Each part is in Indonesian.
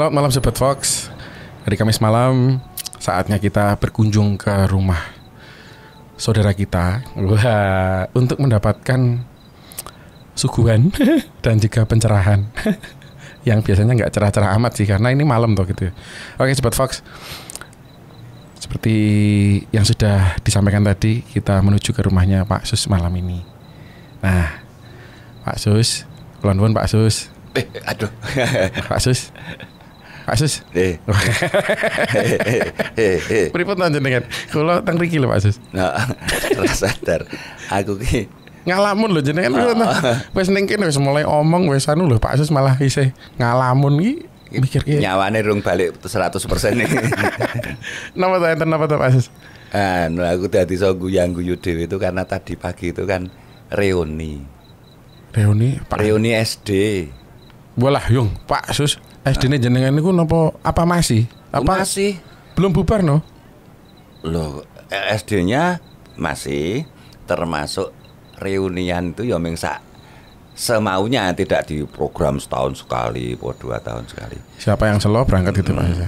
Selamat malam Sobat Fox. Hari Kamis malam saatnya kita berkunjung ke rumah saudara kita. Wah, untuk mendapatkan suguhan dan juga pencerahan yang biasanya nggak cerah-cerah amat sih, karena ini malam toh gitu. Oke Sobat Fox, seperti yang sudah disampaikan tadi, kita menuju ke rumahnya Pak Sus malam ini. Nah, Pak Sus, kulon Pak Sus. Aduh. Pak Sus. Pak Sus. Pripun panjenengan? Kula teng mriki lho Pak Sus. Nah, ora sadar. Aku ki ngalamun lho jenengan. Wis ning kene wis mulai omong wis anu lho Pak Sus malah isih ngalamun ki mikir ki. Nyawane rung balik 100% nih. Napa ta Pak Sus? Aku dadi iso guyang-guyu dhewe itu karena tadi pagi itu kan reuni. Reuni Pak. Reuni SD. Walah yung Pak Sus. SD-ne jenengan niku napa apa masih? Apa masih? Belum bubar no? Loh, SD-nya masih, termasuk reunian itu ya mung sak semaunya, tidak di program setahun sekali atau 2 tahun sekali. Siapa yang selo berangkat itu Pak Sus?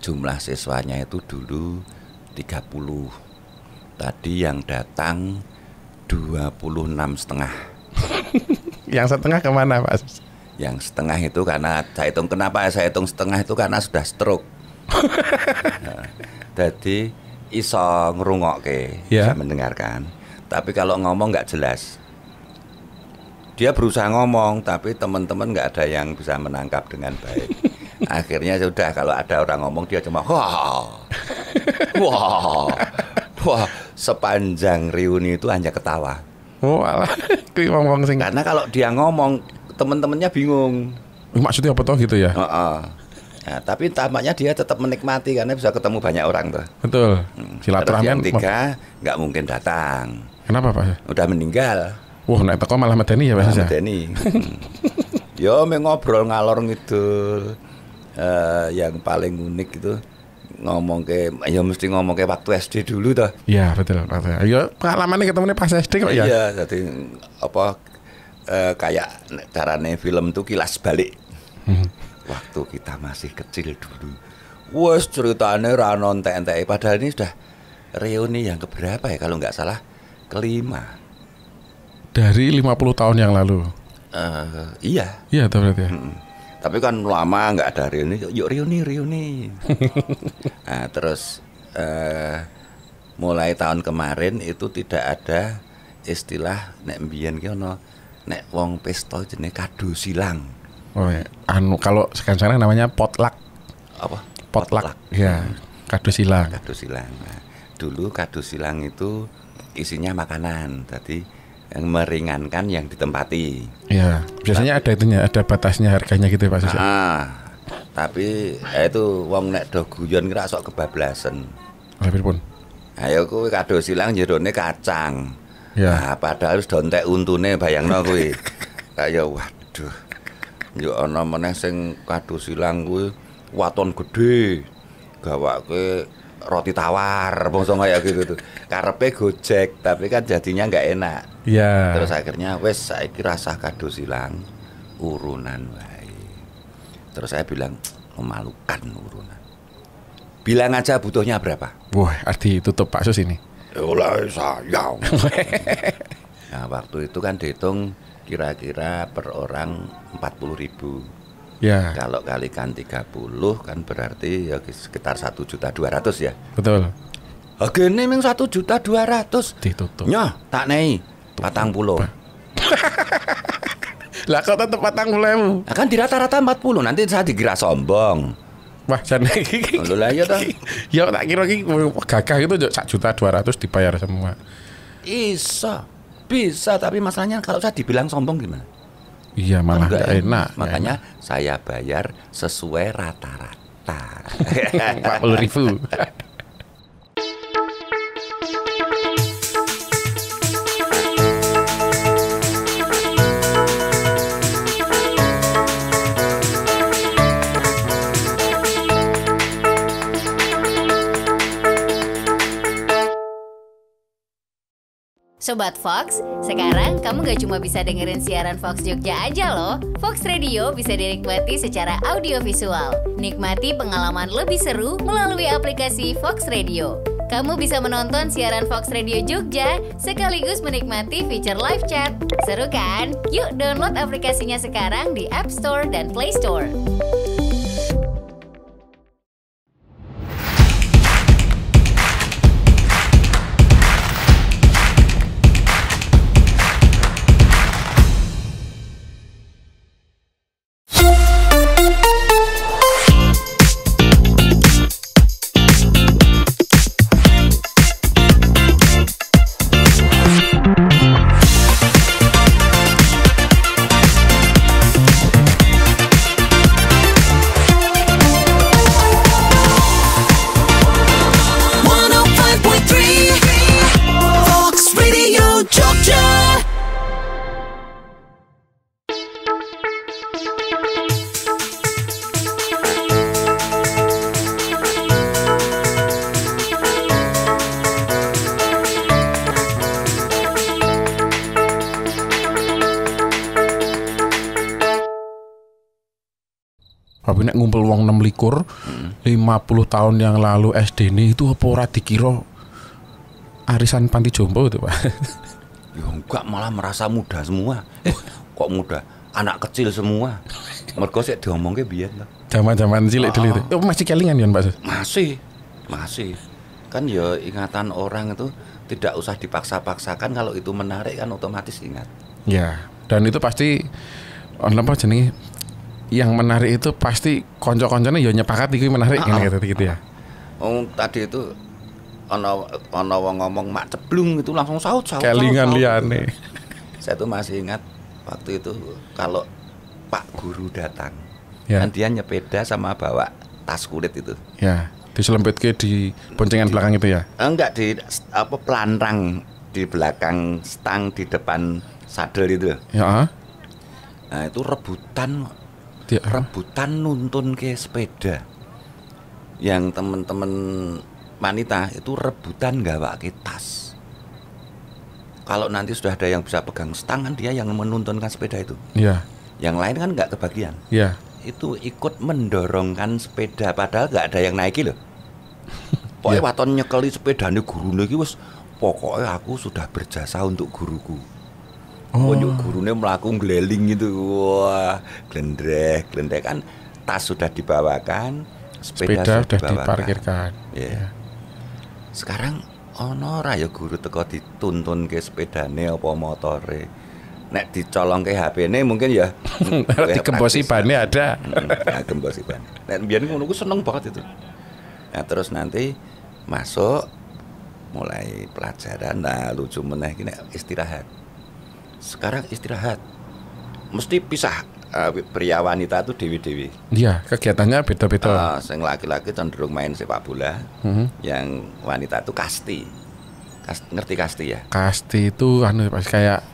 Jumlah siswanya itu dulu 30. Tadi yang datang 26,5. Yang setengah kemana Pak Sus? Yang setengah itu karena kenapa saya hitung setengah itu karena sudah stroke. Jadi iso ngrungokke, bisa mendengarkan. Tapi kalau ngomong nggak jelas. Dia berusaha ngomong, tapi teman-teman nggak ada yang bisa menangkap dengan baik. Akhirnya sudah, kalau ada orang ngomong dia cuma wah, sepanjang reuni itu hanya ketawa. Walah, kuwi wong-wong sing. Karena kalau dia ngomong, teman-temannya bingung. Maksudnya apa toh gitu ya? Nah, tapi tampaknya dia tetap menikmati karena bisa ketemu banyak orang tuh. Betul. Silaturahmi. Yang 3 nggak mungkin datang. Kenapa Pak? Udah meninggal. Wah, nek teko malah medeni ya Pak? Medeni. Yo ngobrol ngalor ngidul. Yang paling unik itu mesti ngomong ke waktu SD dulu toh. Iya betul. Ayo pengalamannya ketemunya pas SD kok ya. Iya, jadi kayak carane film tuh kilas balik. Waktu kita masih kecil dulu. Wes ceritane ra nontek-entek, padahal ini sudah reuni yang keberapa ya kalau nggak salah, ke-5. Dari 50 tahun yang lalu. Iya. Iya itu berarti ya. Tapi kan lama nggak ada reuni, yuk reuni. Nah, terus mulai tahun kemarin itu tidak ada istilah nek mbiyen ki ono nek wong pesta jenenge kado silang. Oh ya, kalau sekarang namanya potluck. Apa? Potluck. Ya, kado silang. Kado silang. Nah, dulu kado silang itu isinya makanan, jadi yang meringankan yang ditempati. Ya, biasanya ada itunya, ada batasnya harganya gitu ya Pak Sus. Tapi itu wong nek do guyon kira sok kebablasan. Pripun? Ayo kuwi kado silang jerone kacang. Ya. Nah, padahal wis dontek untune bayangno kuwi. Kaya waduh. Yo ana meneh sing kado silang kuwi waton gedhe. Gawake roti tawar, bangsa kaya gitu. Karepe Gojek, tapi kan jadinya enggak enak. Iya. Terus akhirnya wis saiki rasah kado silang urunan wae. Terus saya bilang memalukan urunan. Bilang aja butuhnya berapa? Wah, arti tutup Pak Sus ini. Oleh sayang. Nah, waktu itu kan dihitung kira-kira per orang 40.000. Ya. Kalau kalikan 30 kan berarti ya sekitar 1.200.000 ya. Betul. Hargane mung 1.200.000. Ditutup. Nyah, tak nei 40. Lah kok tetep 40.000? Nah, kan di rata-rata 40, nanti saya dikira sombong. Wah, jane iki. Lho lah ya toh. Ya tak kira iki gagah itu 1.200.000 dibayar semua. Bisa, tapi masalahnya kalau saya dibilang sombong gimana? Iya, malah enggak enak. Makanya saya bayar sesuai rata-rata. 40.000. Sobat Fox, sekarang kamu gak cuma bisa dengerin siaran Fox Jogja aja loh. Fox Radio bisa dinikmati secara audiovisual. Nikmati pengalaman lebih seru melalui aplikasi Fox Radio. Kamu bisa menonton siaran Fox Radio Jogja sekaligus menikmati fitur live chat. Seru kan? Yuk download aplikasinya sekarang di App Store dan Play Store. Tapi nek ngumpul wong 26 50 tahun yang lalu SD ini itu apa ora dikira arisan panti jompo itu, Pak? Ya enggak, malah merasa muda semua. Kok muda? Anak kecil semua. Mergo sik diomongke biyen to. Zaman-zaman cilik dulu itu. Oh, masih kelingan ya, Pak? Masih. Kan ya ingatan orang itu tidak usah dipaksa-paksakan, kalau itu menarik kan otomatis ingat. Ya, dan itu pasti apa jenenge yang menarik itu pasti konco-koncone ya nyepakat iki menarik gitu ya. Tadi itu ana wong ngomong mak ceblung itu langsung saut. Kelingan liyane. Saya tuh masih ingat waktu itu kalau Pak Guru datang. Ya. Kan dia nyepeda sama bawa tas kulit itu. Ya, diselempitke di boncengan belakang itu ya. Enggak, di pelantang di belakang stang di depan sadel itu. Ya. Nah, itu rebutan nuntun ke sepeda. Yang temen-temen wanita itu rebutan gawake tas. Kalau nanti sudah ada yang bisa pegang stang, kan dia yang menuntunkan sepeda itu. Iya. Yang lain kan nggak kebagian. Iya. Itu ikut mendorongkan sepeda, padahal nggak ada yang naiki loh. Pokoknya waton nyekeli sepedane gurune iki wis, pokoknya aku sudah berjasa untuk guruku. Pokoknya gurune melaku ngeleling gitu. Wah, glendrek kan tas sudah dibawakan, sepeda sudah diparkirkan. Ya. Sekarang ono ora ya guru teko dituntun ke sepedane apa motore. Nek dicolong ke HP-ne mungkin ya digembosi bannya ada. Gembosi ban. Nek mbiyen ngono ku seneng banget itu. Nah, terus nanti masuk mulai pelajaran, nah lucu meneh iki nek istirahat. Sekarang istirahat mesti pisah, pria wanita itu dewi-dewi. Iya, kegiatannya beda-beda. Yang laki-laki cenderung main sepak bola, yang wanita itu kasti. Ngerti kasti ya? Kasti itu kayak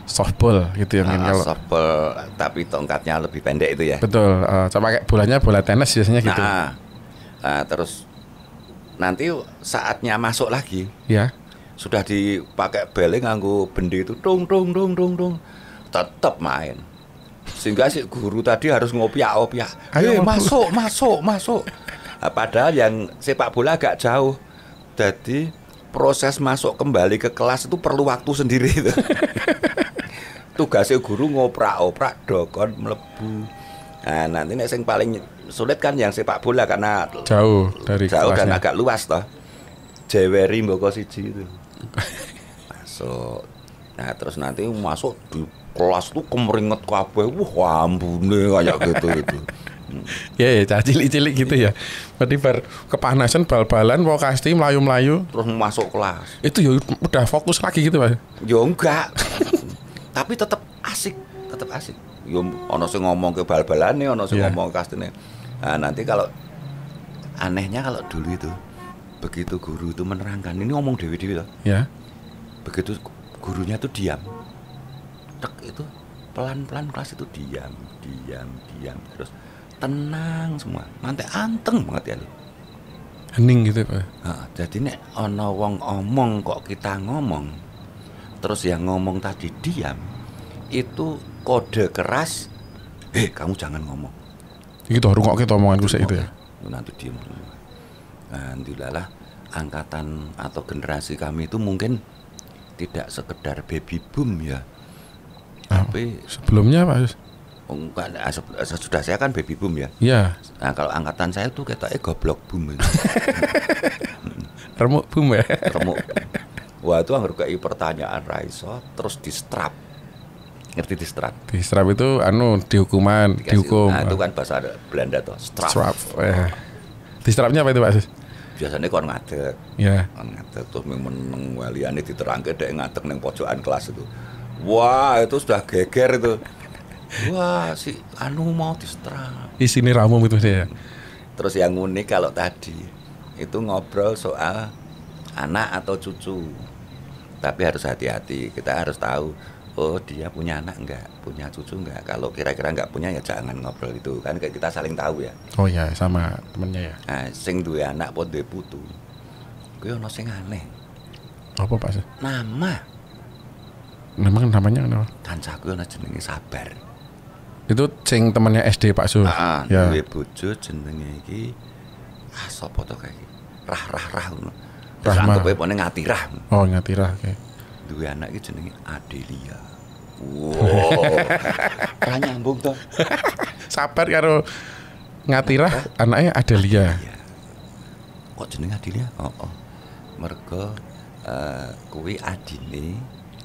softball gitu ya, kalau softball tapi tongkatnya lebih pendek itu ya. Betul. Coba kayak bolanya bola tenis biasanya gitu. Nah, terus nanti saatnya masuk lagi. Ya. Sudah dipakai bele nganggo bendi itu dong tetap main. Sehingga si guru tadi harus ngopiak-opiak. Ayo masuk. Nah, padahal yang sepak bola agak jauh. Jadi proses masuk kembali ke kelas itu perlu waktu sendiri itu. Tugasnya guru ngoprak-oprak dokon mlebu. Nah, nanti yang paling sulit kan yang sepak bola karena jauh dari kelasnya. Dan agak luas toh. Jeweri mboko siji itu. Masuk. Nah, terus nanti masuk di kelas tuh kemeringet kabeh. Wah, ambune kayak gitu itu. Ya, cilik-cilik gitu ya. Berarti kepanasan bal-balan, mau kasti melayu-melayu terus masuk kelas. Itu ya udah fokus lagi gitu, Pak. Ya enggak. Tapi tetap asik. Ya ono sing ngomong ke bal-balane, ono sing ngomong ke kastine. Nah, nanti kalau anehnya kalau dulu itu begitu guru itu menerangkan, ini ngomong dewi-dewi loh. Ya. Begitu gurunya tuh diam. Tek itu pelan-pelan kelas itu diam. Terus tenang semua. Nanti anteng banget ya lo. Hening gitu, Pak. Jadi nek ana wong omong kok kita ngomong, terus yang ngomong tadi diam, itu kode keras, kamu jangan ngomong. Gitu, rungok kita omonganku sih itu ya. Nanti diem. Nah, alhamdulillah angkatan atau generasi kami itu mungkin tidak sekedar baby boom ya. Tapi sebelumnya Pak? Enggak, sudah saya kan baby boom ya. Iya. Nah kalau angkatan saya tuh ketoknya goblok boom. Remuk boom ya. Remuk. Wah itu anggar kayak pertanyaan Raiso terus distrap. Ngerti distrap? Distrap itu dihukum. Nah itu kan bahasa Belanda tuh. Strap. Distrapnya apa itu Pak? Biasanya kon ngadeg. Iya. Kon ngadeg terus meneng waliane diterangke dek ngadeg ning pojokan kelas itu. Wah itu sudah geger itu. Wah si mau distrap. Isine ramum itu dia. Terus yang unik kalau tadi itu ngobrol soal anak atau cucu. Tapi harus hati-hati. Kita harus tahu, oh dia punya anak enggak, punya cucu enggak. Kalau kira-kira enggak punya ya jangan ngobrol itu. Kan kita saling tahu ya. Oh ya, sama temennya ya. Nah, sing duwe anak apa duwe putu. Kuwi ono sing aneh. Apa Pak? Nama. Memang namanya apa? Kancaku ana jenenge Sabar. Itu sing temannya SD Pak Sul. Ya. Duwe bojo jenenge iki sapa to kae? Rah ngono. Rahma. Anggap pone Ngatirah. Oh, Ngatirah oke. Duwe anak iki jenenge Adelia. Wow. Ra nyambung to. Sabar karo Ngatirah anaknya Adelia. Kok jenenge Adelia? Oh. Mergo kuwi adine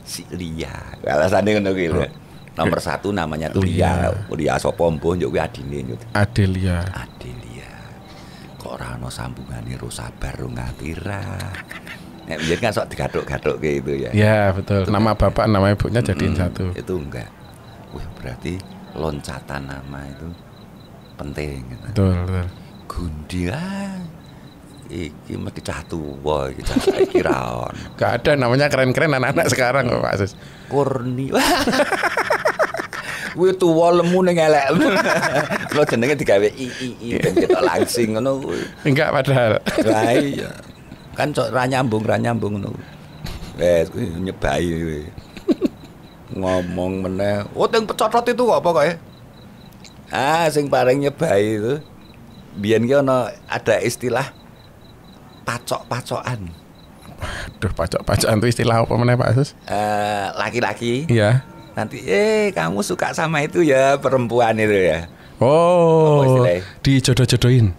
si Lia. Alasane ngono kuwi lho. Nomor 1 namanya Lia. Lia sapa mbuh yo kuwi adine. Adelia. Kok ora ono sambungane ro Sabar ro Ngatirah. Nek biyen kan sok digathuk-gathukke itu ya. Ya, betul. Nama bapak nama ibunya jadiin satu. Itu enggak. Wih, berarti loncatan nama itu penting gitu. Betul. Gundi iki mesti cah tuwa iki cah saiki ra ono. Enggak ada namanya keren-keren anak-anak sekarang kok Pak Sus. Kurni. Kuwi tuwa lemu ning elek. Lo jenenge digawe i ben ketok langsing ngono kuwi. Enggak padahal. Lah iya. Kan cok ra nyambung ngono. Wes kuwi nyebai kuwi. Ngomong meneh, teng pecotot itu kok apa kowe? Sing paling nyebai itu. Biyen ki ada istilah pacok-pacokan. Waduh, pacok-pacokan itu istilah apa meneh Pak Sus? Laki-laki. Iya. Nanti kamu suka sama itu ya perempuan itu ya. Oh, dijodoh-jodohin.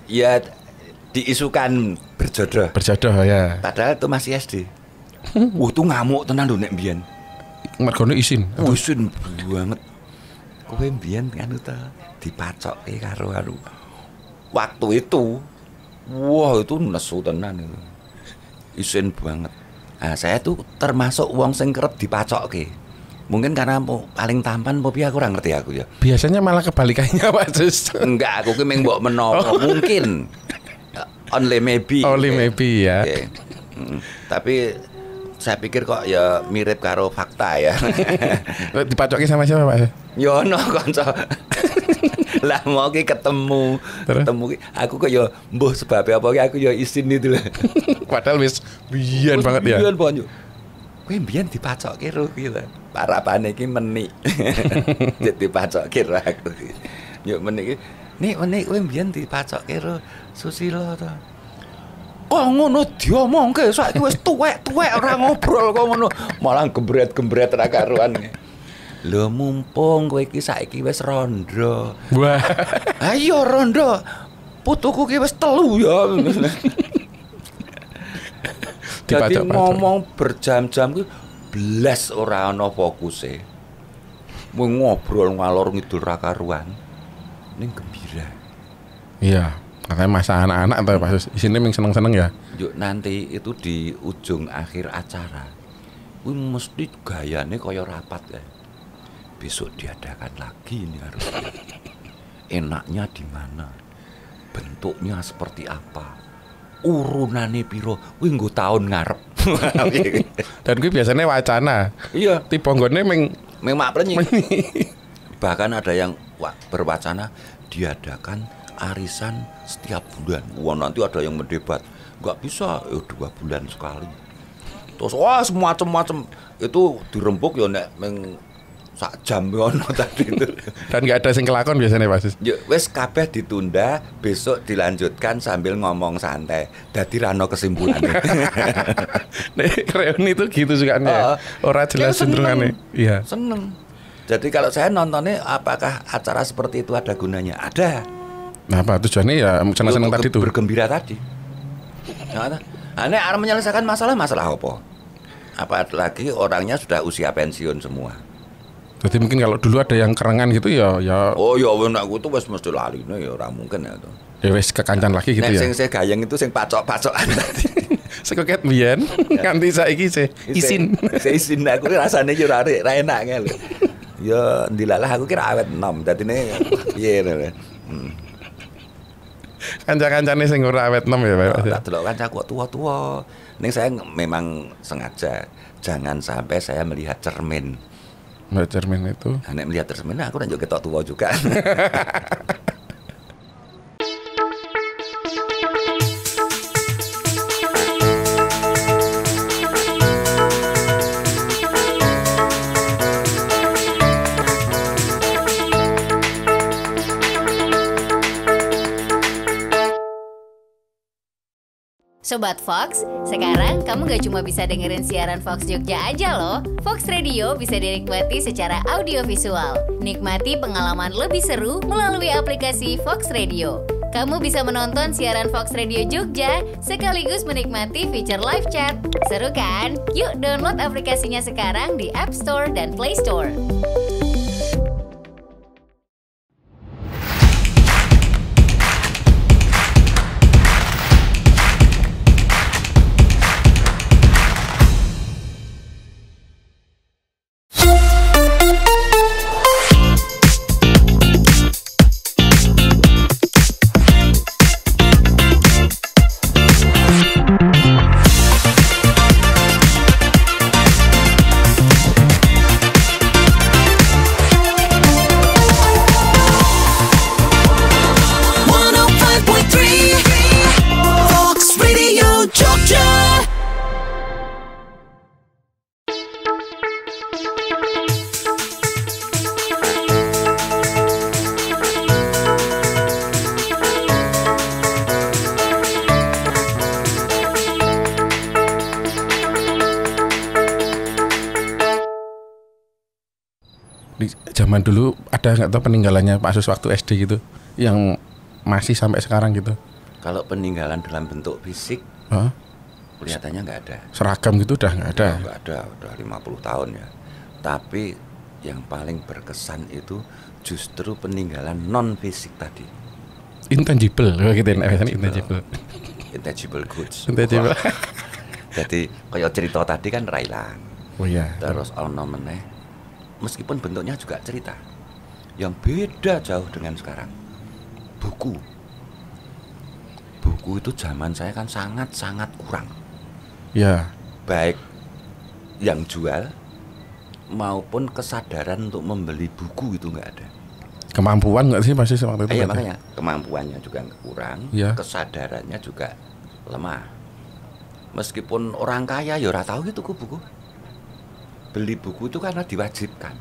Iya, diisukan berjodoh. Berjodoh ya. Padahal itu masih SD. Itu ngamuk tenan lho nek mbiyen. Mergone isin. Isin banget. Kowe mbiyen kan dipacokke karo waktu itu. Wah, itu nesu tenan itu. Isin banget. Nah, saya tuh termasuk wong sing kerep dipacokke. Mungkin karena paling tampan Popi aku ora ngerti aku ya. Biasanya malah kebalikannya Pak Sus. Enggak, aku ki meng mbok menawa mungkin. Only maybe. Only maybe ya. Okay. Tapi saya pikir kok ya mirip karo fakta ya. Dipacoki sama siapa Pak? Ya ono kanca. Lah mau ki ketemu ki aku kok ya mbuh sebab apa ki aku ya isin itu lho. Padahal wis biyen banget ya. Biyen banget. Kowe mbiyen dipacokke ro ki lho. Parapane iki menik. Jadi dipacokke ro aku. Yo menik menik kowe mbiyen dipacokke ro Susilo to. Kok ngono diomongke saiki wis tuwek-tuwek ora ngobrol kok ngono. Malah gembret-gembret ra karuan. Lho mumpung kowe iki saiki wis rondo. Wah. Ayo rondo. Putuku ki wis 3 ya. Jadi ngomong berjam-jam ku blas ora ana fokuse. Mung ngobrol ngalor ngidul ra karuan. Ning gembira. Iya, katanya masa anak-anak atau Pak Sus. Isine mung seneng-seneng ya. Yuk nanti itu di ujung akhir acara. Kuwi mesti gayane kaya rapat ya. Besok diadakan lagi ini harus. Enaknya di mana? Bentuknya seperti apa? Urunane piro? Kuwi nggo taun ngarep. Dan kuwi biasanya wacana. Iya, tipe nggone meng mak prenyik. Bahkan ada yang berwacana diadakan arisan setiap bulan. Wah, nanti ada yang mendebat. Enggak bisa, 2 bulan sekali. Terus wah semacam-macam itu dirembuk ya nek meng sak jam ono tadi itu. Dan nggak ada sing kelakon biasanya Pak Sus. Ya wis kabeh ditunda, besok dilanjutkan sambil ngomong santai. Dadi ra ono kesimpulane. Nek reuni itu gitu juga ya. Ora jelas sentrungane. Iya. Seneng. Jadi kalau saya nontonnya apakah acara seperti itu ada gunanya? Ada. Nah, apa tujuannya ya senang-senang tadi tuh. Bergembira tadi. Nah, nek arep menyelesaikan masalah apa? Apalagi orangnya sudah usia pensiun semua. Jadi mungkin kalau dulu ada yang kerengan gitu ya. Oh ya nek aku tuh wis mesti laline ya ora mungkin ya tuh. Ya wis kekancan lagi gitu ya. Nek sing gayeng itu sing pacok-pacokan tadi. Sekoket biyen nganti saiki isin. Isin aku rasane yo ora enak ngene lho. Ya ndilalah aku kira awet enom dadine piye lho. Kanca-kancane sing ora awet enom ya Pak. Tak delok kancaku kok tua-tua. Ning saya memang sengaja jangan sampai saya melihat cermin. Mbak cermin itu. Nek melihat cermin aku njuk ketok tua juga. Sobat Fox, sekarang kamu gak cuma bisa dengerin siaran Fox Jogja aja loh. Fox Radio bisa dinikmati secara audiovisual. Nikmati pengalaman lebih seru melalui aplikasi Fox Radio. Kamu bisa menonton siaran Fox Radio Jogja sekaligus menikmati fitur live chat. Seru kan? Yuk download aplikasinya sekarang di App Store dan Play Store. Di zaman dulu ada nggak tahu peninggalannya Pak Sus waktu SD gitu yang masih sampai sekarang gitu? Kalau peninggalan dalam bentuk fisik, kelihatannya nggak ada. Seragam gitu udah nggak ada. Nggak ada, udah 50 tahun ya. Tapi yang paling berkesan itu justru peninggalan non fisik tadi. Intangible, gitu intangible. Intangible goods. Intangible. Jadi kayak cerita tadi kan Railang. Oh iya. Terus ono meneh, meskipun bentuknya juga cerita, yang beda jauh dengan sekarang. Buku itu zaman saya kan sangat-sangat kurang. Ya. Baik yang jual maupun kesadaran untuk membeli buku itu nggak ada. Kemampuan nggak sih pasti waktu itu? Iya makanya kemampuannya juga kurang, ya. Kesadarannya juga lemah. Meskipun orang kaya ya ora tahu gitu buku. Beli buku itu karena diwajibkan.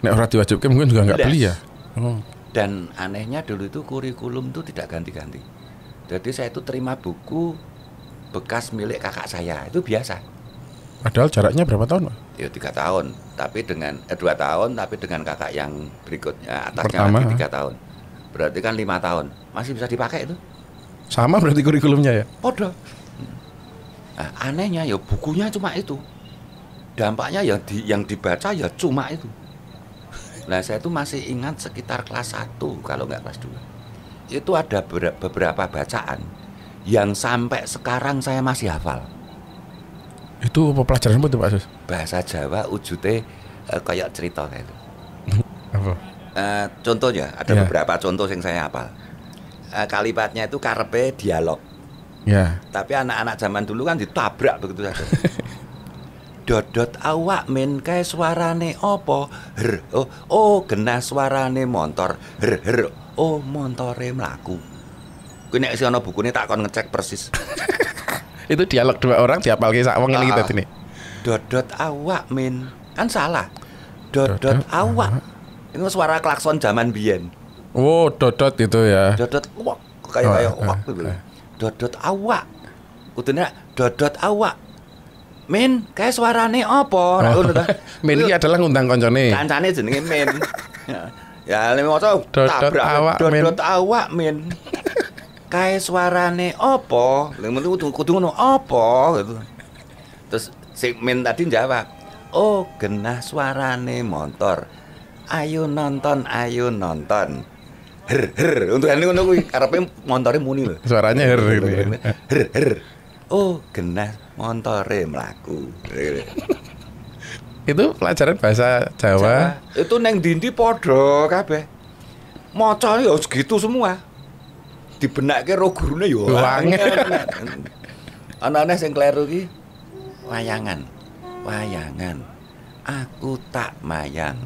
Nek orang diwajibkan mungkin juga nggak beli ya. Oh. Dan anehnya dulu itu kurikulum itu tidak ganti-ganti. Jadi saya itu terima buku bekas milik kakak saya itu biasa. Padahal jaraknya berapa tahun, Pak? Ya 3 tahun, tapi dengan 2 tahun, tapi dengan kakak yang berikutnya atasnya pertama, lagi 3 tahun. Berarti kan 5 tahun masih bisa dipakai itu. Sama berarti kurikulumnya ya? Podo. Nah, anehnya ya bukunya cuma itu. Dampaknya yang dibaca ya cuma itu. Nah saya itu masih ingat sekitar kelas 1 kalau nggak kelas 2. Itu ada beberapa bacaan yang sampai sekarang saya masih hafal. Itu apa pelajaran apa tuh Pak Sus? Bahasa Jawa wujudnya kayak cerita kayak itu. Apa? Contohnya ada beberapa contoh yang saya hafal. Kalimatnya itu karepe dialog. Ya. Tapi anak-anak zaman dulu kan ditabrak begitu saja. Dodot awak men kae suarane opo? Her. Oh genah suarane motor. Her. Oh montore mlaku. Kuwi nek ana bukune tak kon ngecek persis. Itu dialog 2 orang diapalke sak wong ngene iki tadi. dodot awak min. Kan salah. Dodot awak. Itu suara klakson zaman biyen. Oh, dodot itu ya. Dodot awak kayak awak gitu. Dodot awak. Kudune dodot awak. Min, kayak suarane apa? Ngono ta. Min iki adalah ngundang koncone. Kancane jenenge Min. Ya, lek maca tabrak dodot awak Min. Kayak suarane apa? Lek kudu ngono apa gitu. Terus si Min tadi jawab, "Oh, genah suarane motor. Ayo nonton, ayo nonton." Her her, untuk ane ngono kuwi karepe montore muni lho. Suaranya her gitu ya. Her her. Oh, genah montore mlaku. Itu pelajaran bahasa Jawa. Itu neng dindi padha kabeh. Maca ya segitu semua. Dibenakke ro gurune yo Angel. Ana-ana sing kleru iki wayangan. Wayangan. Aku tak mayang.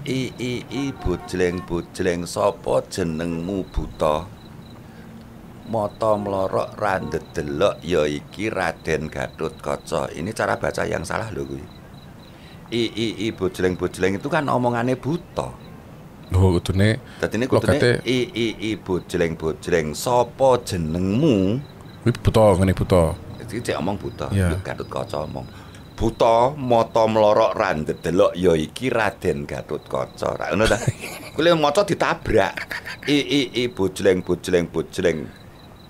I bojleng sapa jenengmu buta? Mata mlorok ra ndedelok ya iki Raden Gatotkaca. Ini cara baca yang salah lho kuwi. I bojleng itu kan omongane buta. Oh, kudune. Dadine kudune I bojleng sapa jenengmu? Kuwi buta ngene buta. Iki cek omong buta. Yeah. Gatotkaca omong. Buta mata mlorok ra ndedelok ya iki Raden Gatotkaca. Ra ngono ta? Kuwi maca ditabrak. I bojleng.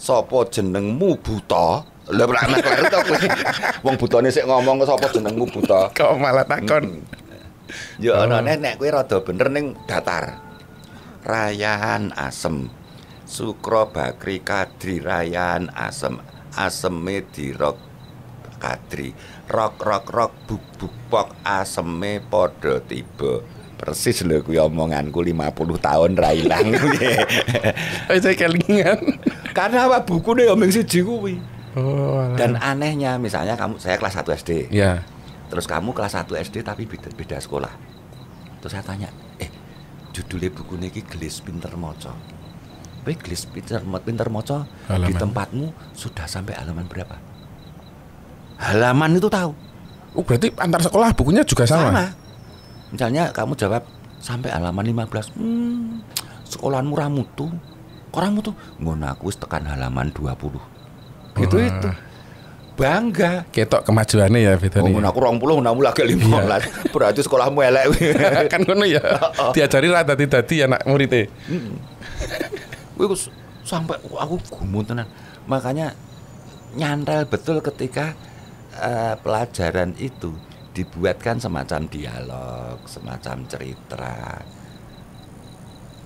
Sapa jenengmu buta? Lah ora ana kleru to kowe. Wong butane sik ngomong sapa jenengmu buta. Kok malah takon. Ya ana nek kowe rada bener ning datar. Rayan asem. Sukra Bakri Kadri rayan asem. Aseme dirok Kadri. Rok buk pok aseme padha tiba. Persis lho kuwi omonganku 50 tahun ra ilang kuwi. Saya kelingan. Karena apa bukune ya mung siji kuwi. Oh, alah. Dan anehnya misalnya saya kelas 1 SD. Ya. Terus kamu kelas 1 SD tapi beda sekolah. Terus saya tanya, judulnya buku ini Gelis Pinter Moco. Gelis Pinter Moco di tempatmu sudah sampai halaman berapa? Halaman itu tahu. Oh, berarti antar sekolah bukunya juga sama? Misalnya kamu jawab sampai halaman 15. Sekolahmu ra mutu. Orang mutu ngono aku wis tekan halaman 20. Gitu itu. Bangga. Ketok kemajuannya ya bedane. Oh, aku 20, namu lagi 15. Berarti sekolahmu elek. Kan ngono ya. Diajari ra dadi anak murid-e. Kuwi sampai aku gumun tenan. Makanya nyantel betul ketika pelajaran itu dibuatkan semacam dialog, semacam cerita.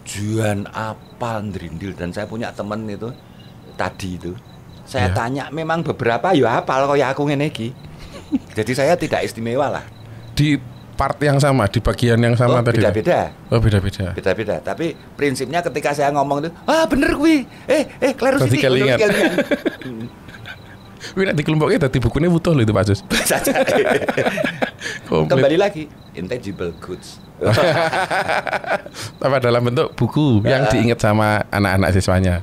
Juan apal ndrindil, dan saya punya temen itu tadi itu. Saya tanya memang beberapa ya hafal kayak aku ngene iki. Jadi saya tidak istimewa lah. Di part yang sama, di bagian yang sama tadi. Beda-beda. Oh, beda-beda. Beda-beda. Tapi prinsipnya ketika saya ngomong itu, bener kuwi. Kleru sithik. Kelingan. Wih, nanti kelompoknya tadi bukunya butuh loh itu Pak Jus. Saja. Kembali lagi, intangible goods. Tapi dalam bentuk buku yang diingat sama anak-anak siswanya.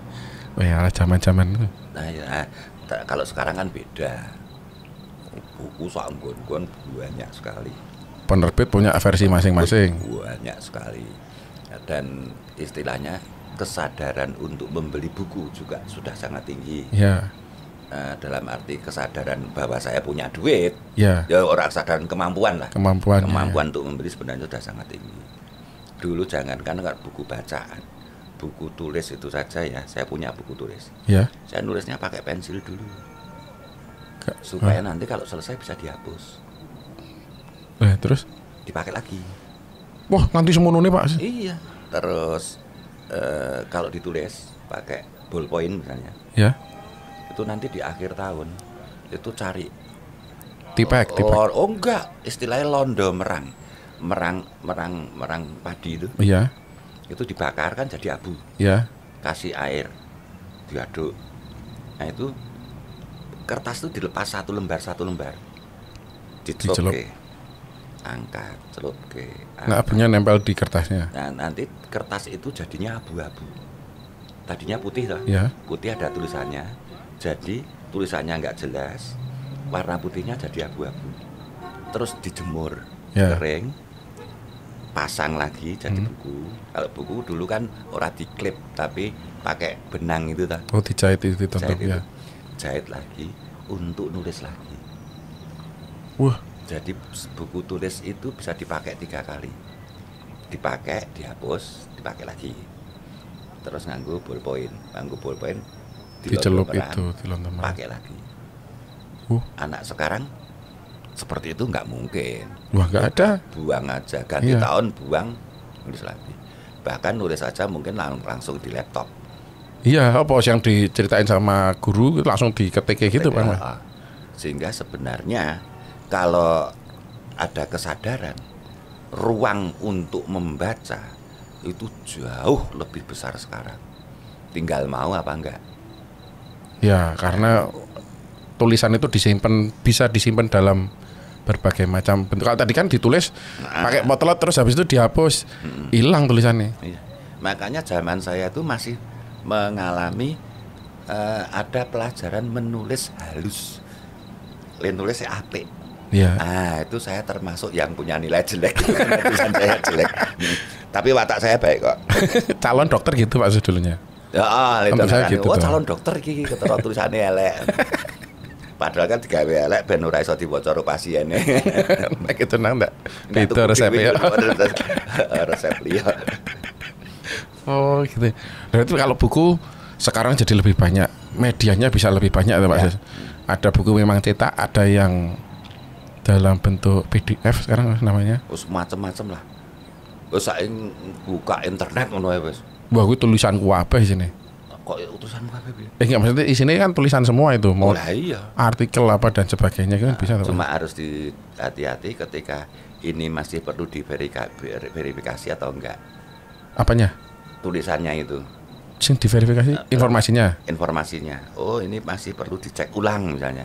Wah, ya zaman-zaman itu. Nah ya, kalau sekarang kan beda. Buku sak nggon-nggon banyak sekali. Penerbit punya versi masing-masing. Banyak sekali. Dan istilahnya kesadaran untuk membeli buku juga sudah sangat tinggi. Ya. Dalam arti kesadaran bahwa saya punya duit. Ya. Ya orang kesadaran kemampuan lah. Kemampuan untuk membeli sebenarnya sudah sangat tinggi. Dulu jangankan buku bacaan, buku tulis itu saja ya. Saya punya buku tulis. Ya. Saya nulisnya pakai pensil dulu. Supaya nanti kalau selesai bisa dihapus. Terus dipakai lagi. Wah, nanti semono nih Pak. Iya. Terus kalau ditulis pakai ballpoint misalnya. Ya. Itu nanti di akhir tahun itu cari tipek. Oh enggak, istilahnya londo merang padi itu. Iya. Itu dibakar kan jadi abu. Iya. Kasih air, diaduk. Nah itu kertas itu dilepas satu lembar, dicelup, angkat, celup ke. Nah, abunya nempel di kertasnya. Nah nanti kertas itu jadinya abu-abu. Tadinya putih lah. Ya. Putih ada tulisannya. Jadi tulisannya nggak jelas, warna putihnya jadi abu-abu. Terus dijemur Ya. kering, pasang lagi jadi buku. Kalau buku dulu kan ora diklip tapi pakai benang itu ta. Oh, dijahit itu Jahit tetap itu. ya. Jahit lagi untuk nulis lagi. Wah, Jadi buku tulis itu bisa dipakai 3 kali. Dipakai, dihapus, dipakai lagi. Terus nganggo ballpoint, dicelup dilonteran, itu, dilonteran. pakai lagi. Anak sekarang seperti itu nggak mungkin. Wah, nggak ada. Buang aja, ganti Iya. tahun buang, nulis lagi. Bahkan nulis aja mungkin langsung di laptop. Iya, apa yang diceritain sama guru langsung diketik gitu Pak Mas. Sehingga sebenarnya kalau ada kesadaran, ruang untuk membaca itu jauh lebih besar sekarang. Tinggal mau apa enggak. Ya, karena tulisan itu bisa disimpan dalam berbagai macam bentuk. Kalau tadi kan ditulis pakai potlot terus habis itu dihapus, hilang tulisannya. Iya. Makanya zaman saya itu masih mengalami ada pelajaran menulis halus. Nulis apik. Iya. Ah, itu saya termasuk yang punya nilai jelek. Tulisan saya jelek. Tapi watak saya baik kok. Calon dokter gitu Pak dulunya. Ya, Untuk saya gitu oh tuh. calon dokter iki ketara tulisane elek. Padahal kan digawe elek ben ora iso diwaca karo pasiene. Nek itu nang ndak. Itu resep ya. Resep liya. Oh, gitu. Berarti kalau buku sekarang jadi lebih banyak, medianya bisa lebih banyak Pak. Ya. Ada buku memang cetak, ada yang dalam bentuk PDF sekarang namanya. Wis macem-macem lah. Wis saiki buka internet ngono ae wis. Wah, gue tulisanku apa di sini? Kok utusanmu kabeh piye? Enggak, maksudnya di sini kan tulisan semua itu, mau Lah iya. artikel apa dan sebagainya kan bisa tuh. Cuma harus hati-hati ketika ini masih perlu diverifikasi atau enggak Apanya? tulisannya itu, Sing diverifikasi informasinya. informasinya. Oh, ini masih perlu dicek ulang misalnya.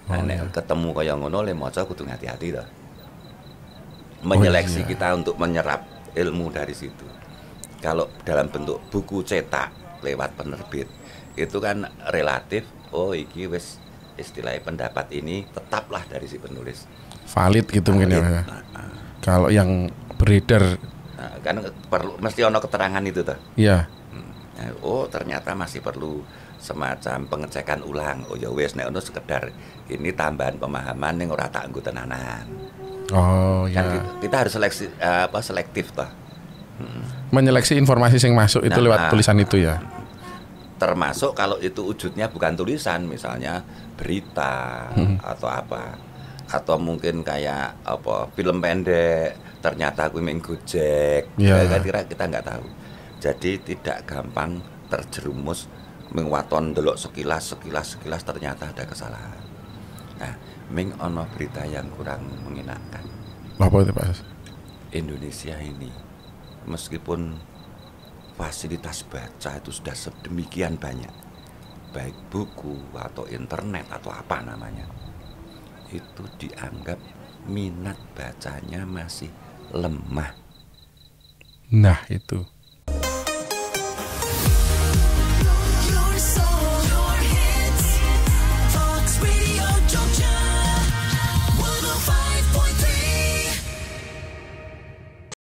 Nah, nek ketemu kaya ngono le maca kudu hati-hati to. Menyeleksi iya. kita untuk menyerap ilmu dari situ. Kalau dalam bentuk buku cetak lewat penerbit itu kan relatif. Oh, iki wis istilahnya pendapat ini tetaplah dari si penulis. Valid gitu mungkin ya. Valid. Kalau yang beredar, Nah, kan perlu mesti ono keterangan itu toh. ya. Nah, oh, ternyata masih perlu semacam pengecekan ulang. Oh ya wis nek ono sekedar ini tambahan pemahaman yang ora tak nggo tenanan. Oh Kan ya. kita harus selektif toh. Menyeleksi informasi yang masuk itu Nah, lewat tulisan itu ya. Termasuk kalau itu wujudnya bukan tulisan, misalnya berita atau apa, atau mungkin kayak apa film pendek, ternyata aku main Gojek, Ya. kan kita nggak tahu. Jadi tidak gampang terjerumus mengwaton delok sekilas ternyata ada kesalahan. Nah, ming ono berita yang kurang mengenakan. Apa itu Pak? Indonesia ini meskipun fasilitas baca itu sudah sedemikian banyak, baik buku atau internet atau apa namanya, itu dianggap minat bacanya masih lemah. Nah, itu.